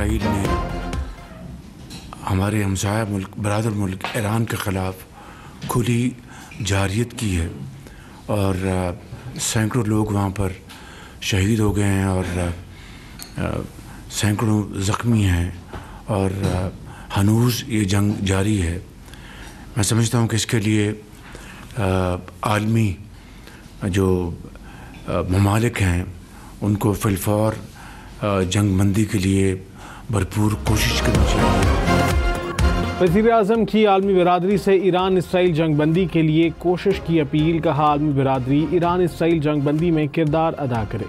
Israel ने हमारे हमसाया मुल्क बरादर मुल्क ईरान के ख़िलाफ़ खुली जारियत की है और सैकड़ों लोग वहाँ पर शहीद हो गए हैं और सैकड़ों ज़ख्मी हैं और हनूज़ ये जंग जारी है। मैं समझता हूँ कि इसके लिए आलमी जो ममालिक हैं उनको फिलफौर जंग बंदी के लिए भरपूर कोशिश करनी चाहिए। वज़ीर-ए-आज़म की आलमी बिरादरी से ईरान इसराइल जंग बंदी के लिए कोशिश की अपील। कहा, आलमी बिरादरी ईरान इसराइल जंग बंदी में किरदार अदा करे।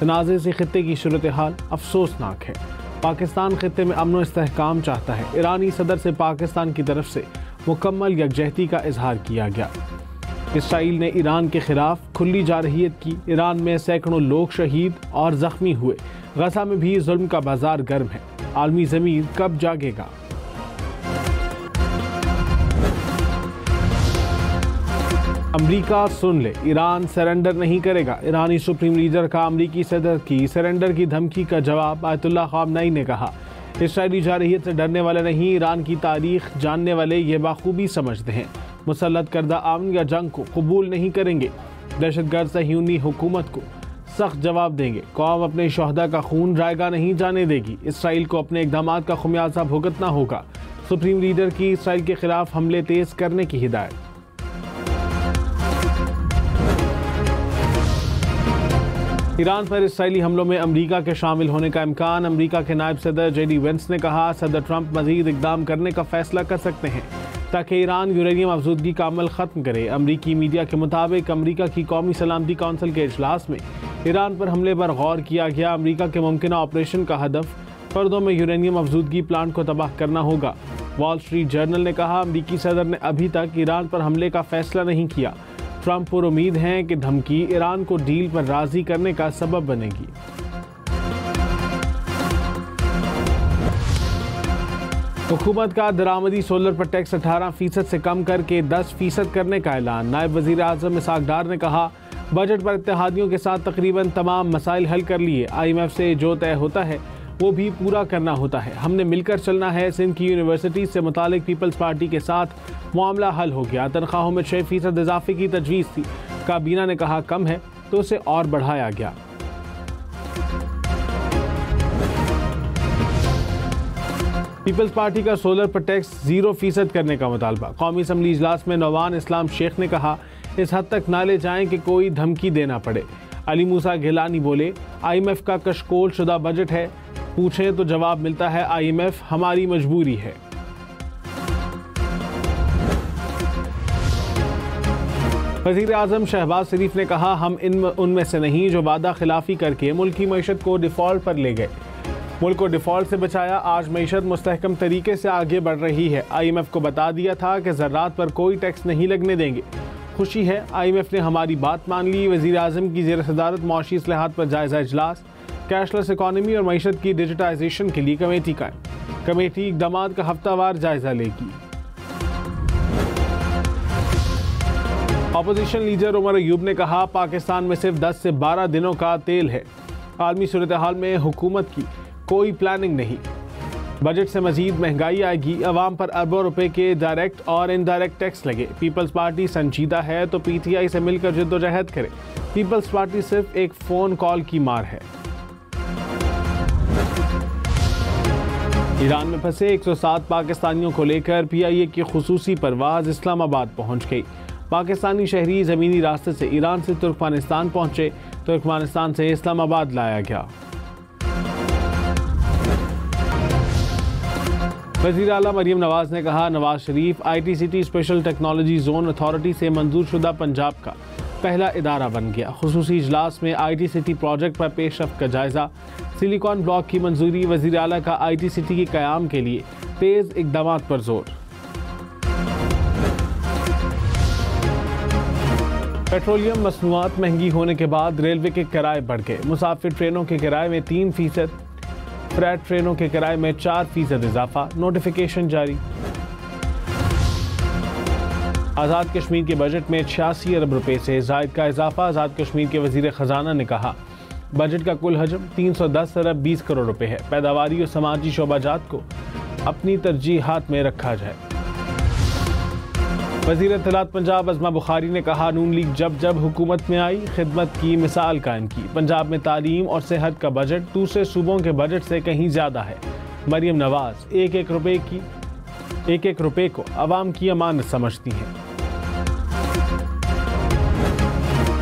तनाज़े से खित्ते की सूरत हाल अफसोसनाक है। पाकिस्तान खित्ते में अमन व इस्तेहकाम चाहता है। ईरानी सदर से पाकिस्तान की तरफ से मुकम्मल यकजहती का इजहार किया गया। इसराइल ने ईरान के खिलाफ खुली जारहियत की। ईरान में सैकड़ों लोग शहीद और ज़ख्मी हुए। गजा में भी जुल्म का बाजार गर्म है। आलमी ज़मीर कब जागेगा? अमरीका सुन ले, ईरान सरेंडर नहीं करेगा। ईरानी सुप्रीम लीडर का अमरीकी सदर की सरेंडर की धमकी का जवाब। आयतुल्लाह ख़ामनई ने कहा, इसराइली जारहियत से डरने वाले नहीं, ईरान की तारीख जानने वाले ये बाखूबी समझते हैं। मुसल्लत करदा अमन या जंग को कबूल नहीं करेंगे। दहशतगर्द सहियूनी हुकूमत को सख्त जवाब देंगे। कौम अपने शहदा का खून जायगा नहीं जाने देगी। इसराइल को अपने इक़दामात का खुमियाजा भुगतना होगा। सुप्रीम लीडर की इसराइल के खिलाफ हमले तेज करने की हिदायत। ईरान पर इसराइली हमलों में अमरीका के शामिल होने का इम्कान। अमरीका के नायब सदर JD वेंस ने कहा, सदर ट्रंप मजीद इकदाम करने का फैसला कर सकते हैं ताकि ईरान यूरेनियम अफजूदगी का अमल ख़त्म करे। अमरीकी मीडिया के मुताबिक अमरीका की कौमी सलामती कौंसिल के इजलास में ईरान पर हमले पर गौर किया गया। अमरीका के मुमकिना ऑपरेशन का हदफ फर्दों में यूरेनियम अफजूदगी प्लांट को तबाह करना होगा। वॉल स्ट्रीट जर्नल ने कहा, अमरीकी सदर ने अभी तक ईरान पर हमले का फैसला नहीं किया। ट्रंप पर उम्मीद है कि धमकी ईरान को डील पर राजी करने का सबब बनेगी। हुकूमत का दरामदी सोलर पर टैक्स 18% से कम करके 10% करने का ऐलान। नायब वज़ीर आज़म इसहाक डार ने कहा, बजट पर इत्तेहादियों के साथ तकरीबन तमाम मसाइल हल कर लिए। IMF से जो तय होता है वो भी पूरा करना होता है। हमने मिलकर चलना है। सिंध की यूनिवर्सिटी से मुतालिक पीपल्स पार्टी के साथ मामला हल हो गया। तनख्वाहों में 6% इजाफे की तजवीज़ थी। काबीना ने कहा कम है तो उसे और बढ़ाया गया। पीपल्स पार्टी का सोलर पर टैक्स 0% करने का मुतालबा। कौमी असम्बली इजलास में नौवान इस्लाम शेख ने कहा, इस हद तक ना ले जाएं कि कोई धमकी देना पड़े। अली मूसा गिलानी बोले, IMF का कशकोल शुदा बजट है। पूछें तो जवाब मिलता है IMF हमारी मजबूरी है। वज़ीर आज़म शहबाज शरीफ ने कहा, हम उनमें से नहीं जो वादा खिलाफी करके मुल्क की मईशत को डिफ़ॉल्ट पर ले गए। मुल्क को डिफ़ॉल्ट से बचाया। आज मईशत मुस्तहकम तरीके से आगे बढ़ रही है। IMF को बता दिया था कि ज़रात पर कोई टैक्स नहीं लगने देंगे। खुशी है IMF ने हमारी बात मान ली। वज़ीर आज़म की ज़ेर सदारत मौशी इस्लाहात पर जायज़ा इजलास। कैशलेस इकॉनमी और मईशत की डिजिटाइजेशन के लिए कमेटी कायम। कमेटी इक़दामात का हफ्तावार जायज़ा लेगी। अपोजिशन लीडर उमर अयूब ने कहा, पाकिस्तान में सिर्फ 10 से 12 दिनों का तेल है। आलमी सूरत हाल में हुकूमत की कोई प्लानिंग नहीं। बजट से मजीद महंगाई आएगी। अवाम पर अरबों रुपए के डायरेक्ट और इनडायरेक्ट टैक्स लगे। पीपल्स पार्टी संजीदा है तो PTI से मिलकर जद्दोजहद करे। पीपल्स पार्टी सिर्फ एक फ़ोन कॉल की मार है। ईरान में फंसे 107 पाकिस्तानियों को लेकर PIA की खुसूसी परवाज़ इस्लामाबाद पहुंच गई। पाकिस्तानी शहरी ज़मीनी रास्ते से ईरान से तुर्कमानिस्तान पहुंचे। तुर्कमानिस्तान से इस्लामाबाद लाया गया। वज़ीर आला मरीम नवाज ने कहा, Nawaz Sharif ITCT special technology zone authority से मंजूर शुदा पंजाब का पहला इदारा बन गया। खुसूसी इजलास में ITCT प्रोजेक्ट पर पेशरफ्त का जायजा। सिलिकॉन ब्लॉक की मंजूरी। वज़ीर आला का ITCT के क़याम के लिए तेज़ इक़दामात पर जोर। पेट्रोलियम मसनूआत महंगी होने के बाद रेलवे के किराए बढ़ गए। मुसाफिर ट्रेनों के किराए में 3%, फ्रैट ट्रेनों के किराए में 4% इजाफा। नोटिफिकेशन जारी। आज़ाद कश्मीर के बजट में 86 अरब रुपए से ज़ायद का इजाफा। आज़ाद कश्मीर के वज़ीर ख़जाना ने कहा, बजट का कुल हजम 310 अरब 20 करोड़ रुपए है। पैदावारी और समाजी शोबाजात को अपनी तरजीहात में रखा जाए। वज़ीर इत्तलात पंजाब अज़मा बुखारी ने कहा, नून लीग जब जब हुकूमत में आई खिदमत की मिसाल कायम की। पंजाब में तालीम और सेहत का बजट दूसरे सूबों के बजट से कहीं ज़्यादा है। मरियम नवाज एक एक रुपए को आवाम की अमानत समझती हैं।